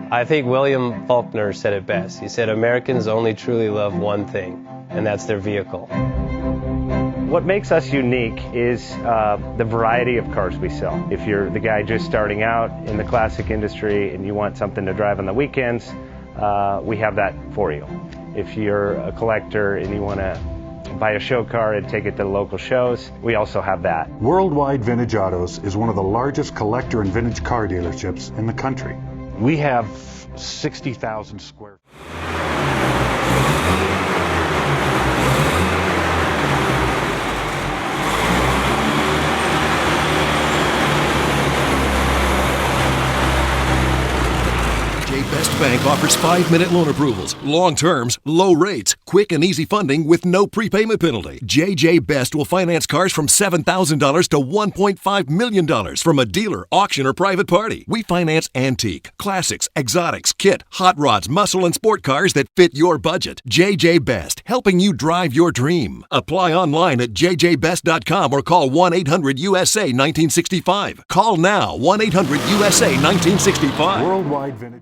I think William Faulkner said it best. He said, Americans only truly love one thing, and that's their vehicle. What makes us unique is the variety of cars we sell. If you're the guy just starting out in the classic industry and you want something to drive on the weekends, we have that for you. If you're a collector and you want to buy a show car and take it to the local shows, we also have that. Worldwide Vintage Autos is one of the largest collector and vintage car dealerships in the country. We have 60,000 square. Best Bank offers 5-minute loan approvals, long terms, low rates, quick and easy funding with no prepayment penalty. JJ Best will finance cars from $7,000 to $1.5 million from a dealer, auction, or private party. We finance antique, classics, exotics, kit, hot rods, muscle, and sport cars that fit your budget. JJ Best, helping you drive your dream. Apply online at jjbest.com or call 1-800-USA-1965. Call now, 1-800-USA-1965. Worldwide Vintage.